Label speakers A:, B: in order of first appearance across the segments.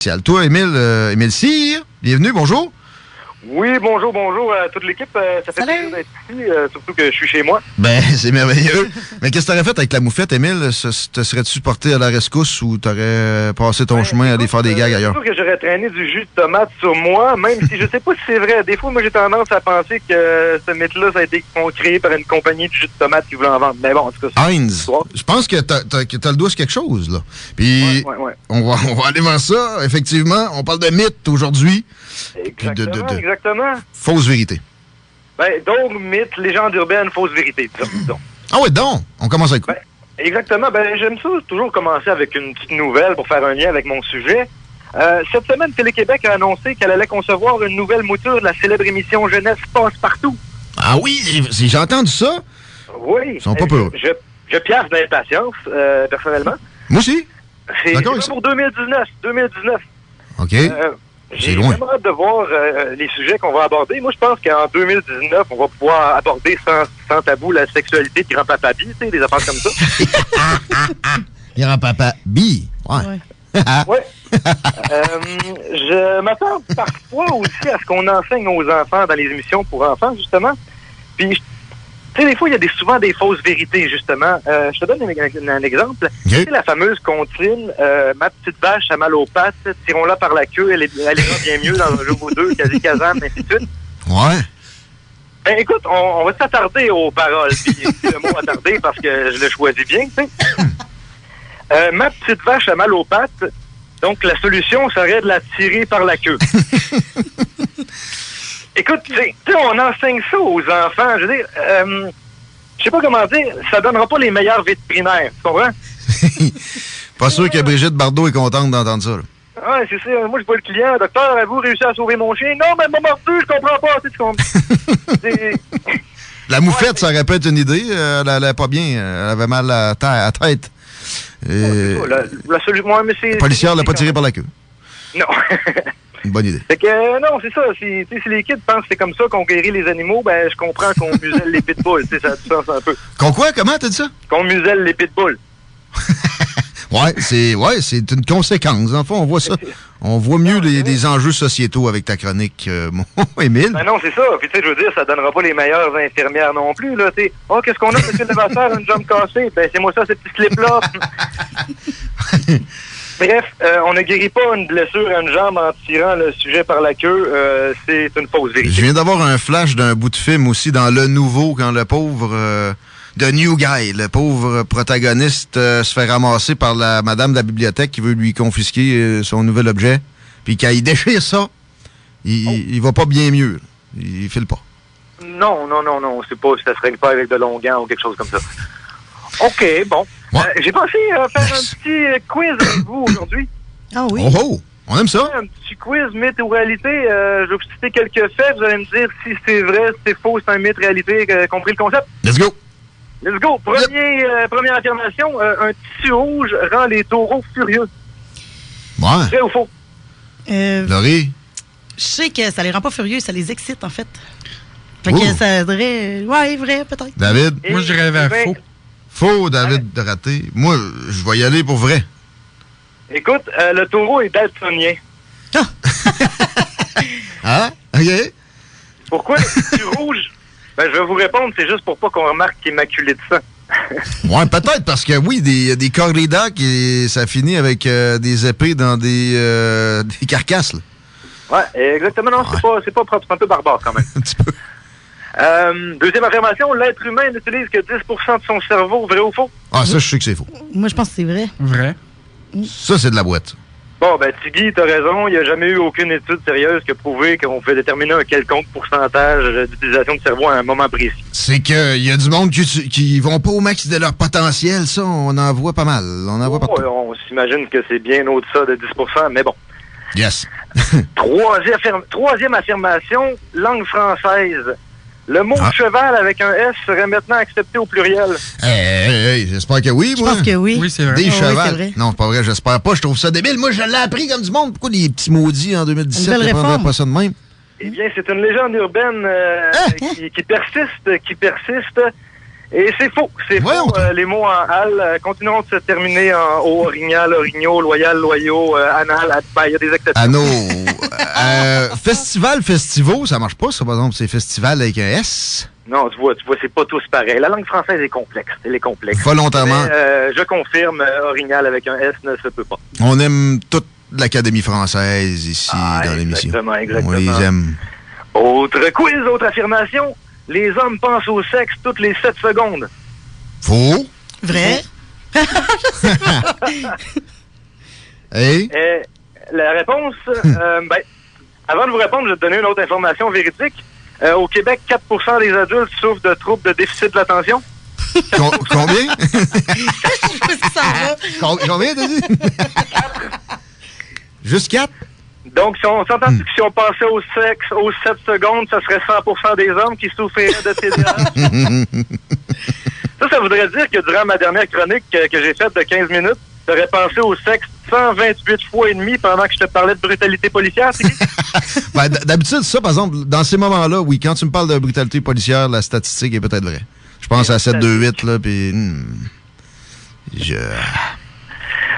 A: spécial. Toi, Émile Cyr, bienvenue, bonjour.
B: Oui, bonjour à toute l'équipe. Ça fait plaisir d'être ici, surtout que je suis chez moi.
A: Ben, c'est merveilleux. Mais qu'est-ce que t'aurais fait avec la moufette, Émile? Te serais-tu porté à la rescousse ou t'aurais passé ton chemin à aller faire des gags ailleurs?
B: C'est sûr que j'aurais traîné du jus de tomate sur moi, même si je sais pas si c'est vrai. Des fois, moi, j'ai tendance à penser que ce mythe-là, ça a été créé par une compagnie de jus de tomate qui voulait en vendre. Mais bon, en tout cas...
A: Heinz, je pense que t'as le doigt sur quelque chose, là. Puis,
B: ouais.
A: On va aller voir ça. Effectivement, on parle de mythe aujourd'hui.
B: Exactement.
A: Fausse vérité.
B: Ben, donc, mythe, légende urbaine, fausse vérité, disons.
A: Ah ouais, donc, on commence avec quoi?
B: Ben, exactement. Ben, j'aime ça toujours commencer avec une petite nouvelle pour faire un lien avec mon sujet. Cette semaine, Télé-Québec a annoncé qu'elle allait concevoir une nouvelle mouture de la célèbre émission Jeunesse Passe-Partout.
A: Ah oui, j'ai entendu ça.
B: Oui.
A: Ils sont pas peu.
B: Je piaffe d'impatience, personnellement.
A: Moi aussi.
B: C'est pour 2019.
A: OK.
B: J'ai vraiment hâte de voir les sujets qu'on va aborder. Moi, je pense qu'en 2019, on va pouvoir aborder sans tabou la sexualité de grand-papa Bi, tu sais, des affaires comme ça.
A: Grand-papa Bi, ouais.
B: Ouais. Je m'attends parfois aussi à ce qu'on enseigne aux enfants dans les émissions pour enfants, justement. Puis, tu sais, des fois, il y a souvent des fausses vérités, justement. Je te donne un exemple. Tu sais, la fameuse comptine, ma petite vache a mal aux pattes, tirons-la par la queue, elle ira bien mieux dans un jour ou deux, quasi-kazam, ainsi de suite.
A: Ouais.
B: Ben, écoute, on va s'attarder aux paroles. Puis, c'est le mot attarder parce que je le choisis bien, tu sais. Ma petite vache a mal aux pattes, donc la solution serait de la tirer par la queue. Écoute, tu sais, on enseigne ça aux enfants. Je veux dire, je sais pas comment dire, ça donnera pas les meilleurs vétérinaires, tu comprends?
A: Pas sûr que Brigitte Bardot est contente d'entendre ça, là.
B: Ouais, c'est ça. Moi, je vois le client. Docteur, avez-vous réussi à sauver mon chien? Non, mais elle m'a mordu, je comprends pas. Tu comprends?
A: La moufette, ça aurait pu être une idée. Elle allait pas bien. Elle avait mal à la tête.
B: La solution, mais c'est...
A: Le policière l'a pas tiré par la queue.
B: Non.
A: Une bonne idée.
B: Fait que, non, c'est ça. Si les kids pensent que c'est comme ça qu'on guérit les animaux, ben, je comprends qu'on muselle les pitbulls. Ça a du sens un peu.
A: Qu'on quoi? Comment t'as dit ça?
B: Qu'on muselle les pitbulls.
A: C'est une conséquence. En fait, on voit ça. On voit mieux les enjeux sociétaux avec ta chronique, mon Émile.
B: Ben non, c'est ça. Puis, tu sais, je veux dire, ça donnera pas les meilleures infirmières non plus, là. Tu sais, oh, qu'est-ce qu'on a, monsieur Levasseur, une jambe cassée? Ben, c'est moi ça, ces petits slips-là. Bref, on ne guérit pas une blessure à une jambe en tirant le sujet par la queue. C'est une fausse vérité.
A: Je viens d'avoir un flash d'un bout de film aussi dans Le Nouveau, quand le pauvre... The New Guy, le pauvre protagoniste, se fait ramasser par la madame de la bibliothèque qui veut lui confisquer son nouvel objet. Puis quand il déchire ça, il va pas bien mieux. Il file pas.
B: Non. C'est pas, ça se règle pas avec de longuant ou quelque chose comme ça. OK, bon. Ouais. J'ai pensé faire un petit quiz avec vous aujourd'hui.
C: Ah oui?
A: Oh! On aime ça?
B: Un petit quiz mythe ou réalité. Je vais vous citer quelques faits. Vous allez me dire si c'est vrai, si c'est faux, c'est un mythe, réalité. Compris le concept?
A: Let's go!
B: Let's go! Première affirmation. Un tissu rouge rend les taureaux furieux.
A: Ouais.
B: Vrai ou faux?
A: Laurie?
C: Je sais que ça les rend pas furieux, ça les excite, en fait. Fait que ça devrait... Ouais, vrai, peut-être.
A: David?
D: Moi, je dirais vers faux.
A: Faux, David, de rater. Moi, je vais y aller pour vrai.
B: Écoute, le taureau est daltonien.
A: Ah? OK.
B: Pourquoi le tissu rouge? Ben, je vais vous répondre, c'est juste pour pas qu'on remarque qu'il est maculé de sang.
A: Ouais, peut-être, parce que oui, des corridas, ça finit avec des épées dans des carcasses, là.
B: Ouais, exactement, non, c'est pas propre, c'est un peu barbare quand même.
A: Un petit peu.
B: Deuxième affirmation, l'être humain n'utilise que 10% de son cerveau, vrai ou faux?
A: Ah, ça, je sais que c'est faux.
C: Moi, je pense que c'est vrai.
D: Vrai.
A: Ça, c'est de la boîte.
B: Bon, ben, Tigui, t'as raison. Il n'y a jamais eu aucune étude sérieuse qui a prouvé qu'on pouvait déterminer un quelconque pourcentage d'utilisation de cerveau à un moment précis.
A: C'est qu'il y a du monde qui vont pas au max de leur potentiel, ça. On en voit pas mal. On en voit pas.
B: On s'imagine que c'est bien au-delà de 10%, mais bon.
A: Yes.
B: Troisième affirmation, langue française. Le mot cheval avec un S serait maintenant accepté au pluriel.
A: J'espère que oui, moi.
C: Je pense que oui.
D: Oui, c'est vrai.
A: Des chevals.
C: Oui, c'est vrai.
A: Non, c'est pas vrai, j'espère pas. Je trouve ça débile. Moi, je l'ai appris comme du monde. Pourquoi les petits maudits en 2017
C: ne
A: prendraient pas ça de même?
B: Eh bien, c'est une légende urbaine qui persiste. Et c'est faux. C'est faux. Les mots en al continueront de se terminer en o, orignal, orignaux, loyal, loyaux, anal. Il y a des exceptions.
A: Anno. Festival, festivaux, ça marche pas, ça, par exemple, c'est festival avec un S.
B: Non, tu vois, c'est pas tous pareil. La langue française est complexe. Elle est complexe.
A: Volontairement.
B: Mais, je confirme, orignal avec un S ne se peut pas.
A: On aime toute l'Académie française ici dans l'émission.
B: Exactement.
A: On les aime.
B: Autre quiz, autre affirmation. Les hommes pensent au sexe toutes les 7 secondes.
A: Faux.
C: Vrai.
A: Hey.
B: La réponse, avant de vous répondre, je vais te donner une autre information véridique. Au Québec, 4% des adultes souffrent de troubles de déficit de l'attention.
A: Combien? Combien, t'as dit?
B: 4.
A: Juste 4?
B: Donc, si on s'entend que si on passait au sexe aux 7 secondes, ça serait 100% des hommes qui souffriraient de TDAH. Ça voudrait dire que durant ma dernière chronique que j'ai faite de 15 minutes, j'aurais pensé au sexe 128 fois et demi pendant que je te parlais de brutalité policière, c'est qui?
A: Ben, d'habitude, ça, par exemple, dans ces moments-là, oui, quand tu me parles de brutalité policière, la statistique est peut-être vraie. Je pense à 7-2-8, là, puis...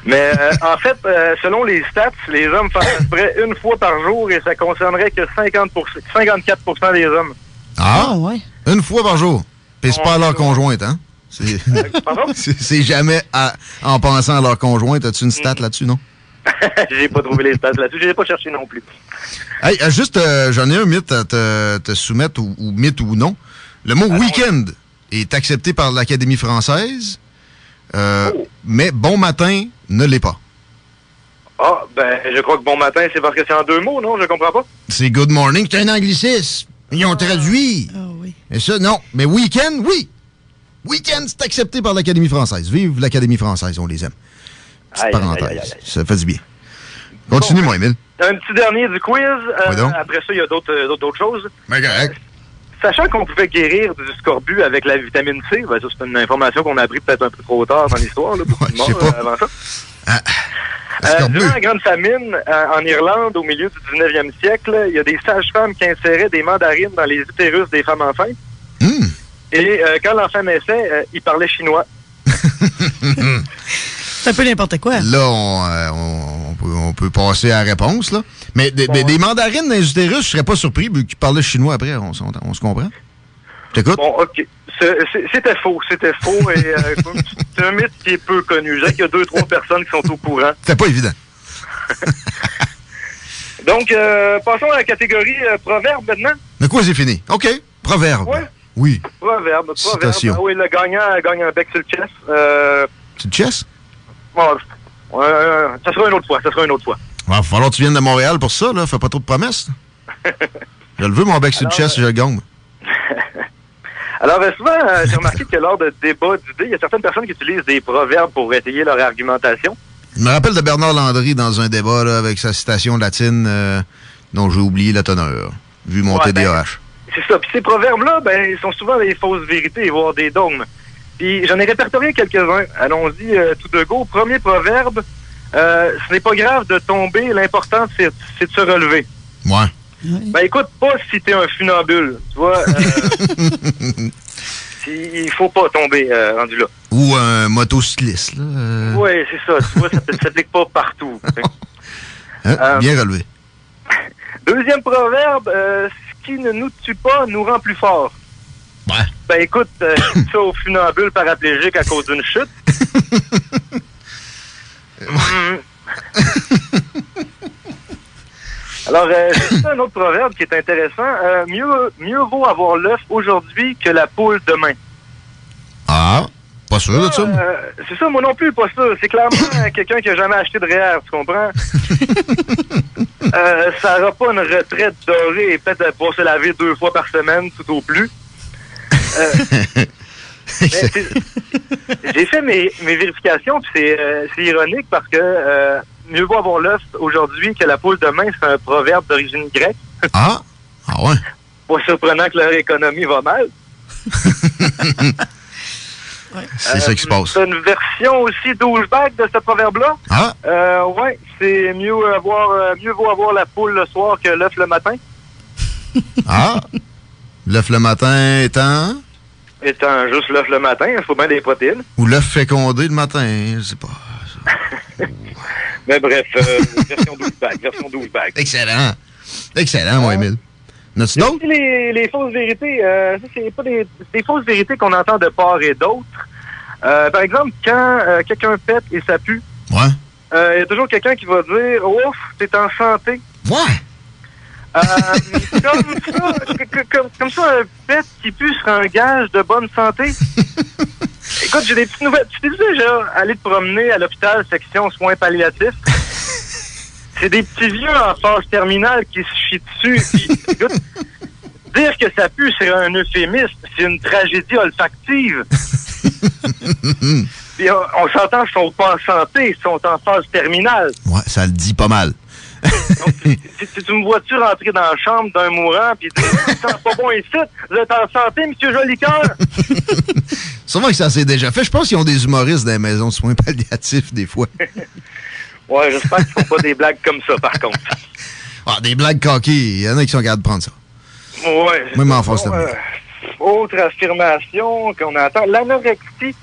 B: Mais en fait, selon les stats, les hommes font à peu près une fois par jour et ça concernerait que 54% des hommes.
A: Ah, ouais. Une fois par jour. Puis c'est pas à leur conjointe, hein? C'est jamais en pensant à leur conjointe. As-tu une stat là-dessus, non?
B: J'ai pas trouvé les stats là-dessus. Je l'ai pas cherché non plus.
A: Hey, juste, j'en ai un mythe à te soumettre, ou mythe ou non. Le mot week-end est accepté par l'Académie française, mais bon matin ne l'est pas.
B: Ah, ben, je crois que bon matin, c'est parce que c'est en 2 mots, non? Je comprends pas.
A: C'est good morning, c'est un anglicisme. Ils ont traduit.
C: Oui.
A: Et ça, non. Mais week-end, oui. Week-end, c'est accepté par l'Académie française. Vive l'Académie française, on les aime. Petite parenthèse. Ça fait du bien. Continue, moi, Émile.
B: Un petit dernier du quiz. Après ça, il y a d'autres choses.
A: Ben, correct.
B: Sachant qu'on pouvait guérir du scorbut avec la vitamine C, ben ça, c'est une information qu'on a appris peut-être un peu trop tard dans l'histoire.
A: Je sais pas.
B: Avant ça. Durant la Grande Famine, en Irlande, au milieu du 19e siècle, il y a des sages-femmes qui inséraient des mandarines dans les utérus des femmes enceintes. Et quand l'enfant naissait, il parlait chinois.
C: C'est un peu n'importe quoi.
A: Là, on peut passer à la réponse, là. Mais des mandarines dans les utérus, je serais pas surpris qu'ils parlaient chinois après. On se comprend? T'écoutes?
B: Bon, OK. C'était faux. Et c'est un mythe qui est peu connu. Je sais qu'il y a 2-3 personnes qui sont au courant.
A: C'était pas évident.
B: Donc, passons à la catégorie proverbe maintenant.
A: De quoi c'est fini? OK. Proverbe.
B: Ouais.
A: Oui.
B: Proverbe.
A: Citation.
B: Ah oui, le gagnant gagne un bec sur le chest.
A: C'est le chess?
B: Bon, ça sera une autre fois.
A: Il va falloir que tu viennes de Montréal pour ça, là. Fais pas trop de promesses. Je le veux, mon bec sur le chest, je le gagne.
B: Alors, souvent, j'ai remarqué que lors de débats d'idées, il y a certaines personnes qui utilisent des proverbes pour étayer leur argumentation.
A: Je me rappelle de Bernard Landry dans un débat là, avec sa citation latine dont j'ai oublié la teneur, vu mon TDAH.
B: C'est ça. Puis ces proverbes-là, ils sont souvent des fausses vérités, voire des dogmes. Puis j'en ai répertorié quelques-uns. Allons-y tout de go. Premier proverbe, ce n'est pas grave de tomber, l'important c'est de se relever.
A: Ouais.
B: Ben écoute, pas si t'es un funambule, tu vois. Il faut pas tomber rendu là.
A: Ou un motocycliste, là.
B: Oui, c'est ça. Tu vois, ça ne s'applique pas partout.
A: Bien relevé.
B: Deuxième proverbe, ce qui ne nous tue pas nous rend plus forts.
A: Ouais.
B: Ben écoute, ça au funambule paraplégique à cause d'une chute. Alors, c'est un autre proverbe qui est intéressant. Mieux vaut avoir l'œuf aujourd'hui que la poule demain. Ah,
A: pas sûr de ça?
B: C'est ça, moi non plus, pas sûr. C'est clairement quelqu'un qui n'a jamais acheté de REER, tu comprends? Ça n'aura pas une retraite dorée et peut-être pouvoir se laver 2 fois par semaine, tout au plus. J'ai fait mes vérifications, puis c'est ironique parce que mieux vaut avoir l'œuf aujourd'hui que la poule demain, c'est un proverbe d'origine grecque.
A: Ah ouais.
B: Pas surprenant que leur économie va mal.
C: Ouais.
A: C'est ça qui se passe.
B: C'est une version aussi douchebag de ce proverbe-là.
A: Ah.
B: Ouais, c'est mieux vaut avoir la poule le soir que l'œuf le matin.
A: Ah. L'œuf le matin étant?
B: étant juste l'œuf le matin, il faut bien des protéines.
A: Ou l'œuf fécondé le matin, je sais pas.
B: Mais bref, version 12 bags.
A: Excellent. Excellent, mon Émile. N'as-tu d'autres?
B: Les fausses vérités, ça, c'est pas des fausses vérités qu'on entend de part et d'autre. Par exemple, quand quelqu'un pète et ça pue,
A: Ouais.
B: il y a toujours quelqu'un qui va dire « Ouf, t'es en santé ».
A: Ouais.
B: Comme ça, un pet qui pue sera un gage de bonne santé. Écoute, j'ai des petites nouvelles. Tu t'es déjà allé te promener à l'hôpital section soins palliatifs? C'est des petits vieux en phase terminale qui se chient dessus. Puis, écoute, dire que ça pue, c'est un euphémisme. C'est une tragédie olfactive. Puis on s'entend, ils sont pas en santé, ils sont en phase terminale.
A: Ouais, ça le dit pas mal.
B: Donc, si tu me vois-tu rentrer dans la chambre d'un mourant puis dire « Tu sens pas bon ici, vous êtes en santé, monsieur Jolicoeur? »
A: Sûrement que ça s'est déjà fait. Je pense qu'ils ont des humoristes dans les maisons de soins palliatifs, des fois.
B: Ouais, j'espère qu'ils font pas des blagues comme ça, par contre.
A: Ah, des blagues coquées, il y en a qui sont capables de prendre ça.
B: Ouais.
A: Moi, m'en fasse
B: autre affirmation qu'on entend, l'anorexie.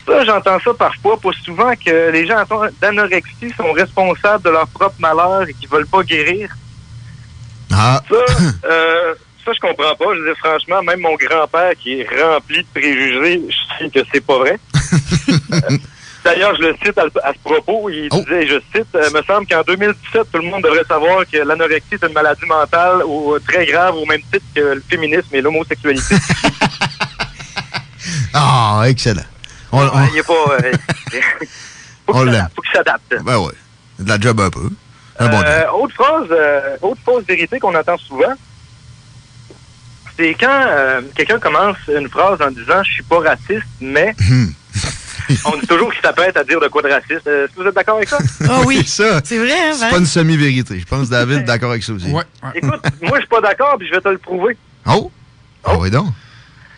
B: Ça, j'entends ça parfois, pas souvent, que les gens d'anorexie sont responsables de leur propre malheur et qu'ils veulent pas guérir.
A: Ah.
B: Ça, je comprends pas. Je veux dire, franchement, même mon grand-père, qui est rempli de préjugés, je sais que c'est pas vrai. D'ailleurs, je le cite à ce propos. Il disait, je cite, me semble qu'en 2017, tout le monde devrait savoir que l'anorexie est une maladie mentale ou très grave, au même titre que le féminisme et l'homosexualité.
A: Ah, excellent.
B: Il est pas... faut qu'il s'adapte.
A: Ben ouais. De la job un peu.
B: Autre fausse vérité qu'on entend souvent, c'est quand quelqu'un commence une phrase en disant « Je suis pas raciste, mais... » On dit toujours qu'il s'apprête à dire de quoi de raciste. Est-ce que vous êtes d'accord avec ça?
C: Ah oui,
A: ça,
C: c'est vrai. Hein,
A: c'est pas une semi-vérité. Je pense que David est d'accord avec ça aussi.
D: Ouais.
B: Écoute, moi, je suis pas d'accord, puis je vais te le prouver.
A: Oh! Ah oui donc.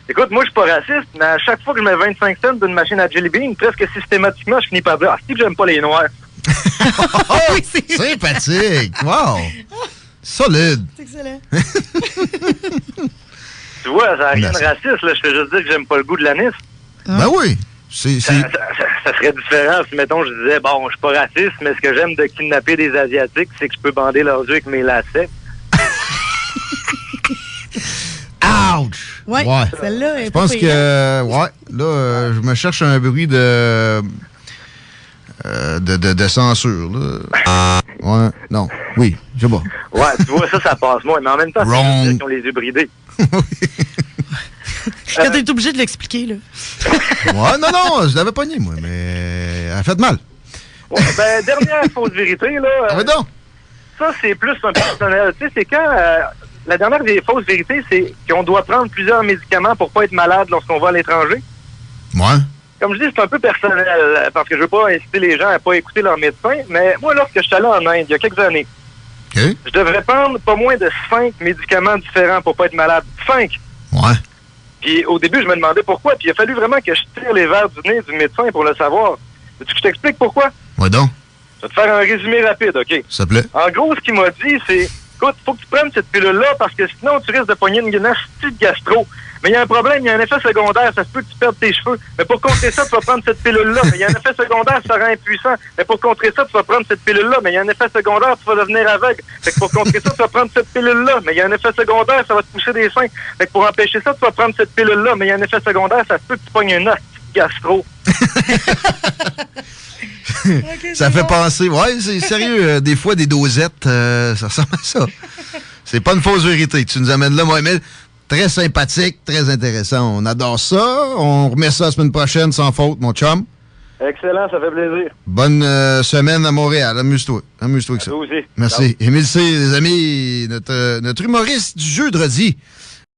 B: Écoute, moi, je suis pas raciste, mais à chaque fois que je mets 25 cents d'une machine à Jelly Bean, presque systématiquement, je finis par dire « Ah, c'est que j'aime pas les noirs. »
C: Oui, c'est
A: sympathique! Wow! Solide!
C: C'est excellent.
B: Tu vois, ça n'a rien de raciste, là. Je fais juste dire que j'aime pas le goût de l'anis.
A: Ben oui! Ça
B: serait différent si, mettons, je disais, bon, je suis pas raciste, mais ce que j'aime de kidnapper des Asiatiques, c'est que je peux bander leurs yeux avec mes lacets.
A: Ouch!
C: Ouais, celle-là est
A: je pense que, je me cherche un bruit de censure, là. Ouais, non, oui, je sais pas.
B: Ouais, tu vois, ça passe moins, mais en même temps, c'est juste qu'ils ont les yeux bridés.
C: Quand t'es obligé de l'expliquer, là.
A: Ouais, non, je l'avais pogné, moi, mais elle a fait mal.
B: Ouais, ben, dernière fausse vérité, là.
A: Ah, donc.
B: Ça, c'est plus un personnel. Tu sais, c'est quand... la dernière des fausses vérités, c'est qu'on doit prendre plusieurs médicaments pour pas être malade lorsqu'on va à l'étranger.
A: Ouais.
B: Comme je dis, c'est un peu personnel, parce que je veux pas inciter les gens à pas écouter leur médecin, mais moi, lorsque je suis allé en Inde, il y a quelques années, je devrais prendre pas moins de 5 médicaments différents pour pas être malade. 5!
A: Ouais.
B: Puis au début, je me demandais pourquoi, puis il a fallu vraiment que je tire les verres du nez du médecin pour le savoir. Veux-tu que je t'explique pourquoi?
A: Ouais donc.
B: Je vais te faire un résumé rapide, OK?
A: S'il te plaît.
B: En gros, ce qu'il m'a dit, c'est, écoute, faut que tu prennes cette pilule-là, parce que sinon, tu risques de pogner une hostie de gastro. Mais il y a un problème, il y a un effet secondaire, ça se peut que tu perdes tes cheveux. Mais pour contrer ça, tu vas prendre cette pilule-là. Mais il y a un effet secondaire, ça rend impuissant. Mais pour contrer ça, tu vas prendre cette pilule-là. Mais il y a un effet secondaire, tu vas devenir aveugle. Fait que pour contrer ça, tu vas prendre cette pilule-là. Mais il y a un effet secondaire, ça va te pousser des seins. Fait que pour empêcher ça, tu vas prendre cette pilule-là. Mais il y a un effet secondaire, ça se peut que tu pognes une hostie de gastro.
C: Okay,
A: ça fait penser, ouais, c'est sérieux, des fois des dosettes, ça ressemble à ça. C'est pas une fausse vérité. Tu nous amènes là, Mohamed. Très sympathique, très intéressant. On adore ça. On remet ça la semaine prochaine sans faute, mon chum.
B: Excellent, ça fait plaisir.
A: Bonne semaine à Montréal. Amuse-toi. Amuse-toi avec ça.
B: Toi aussi.
A: Merci. Émile C, les amis, notre humoriste du jeudi.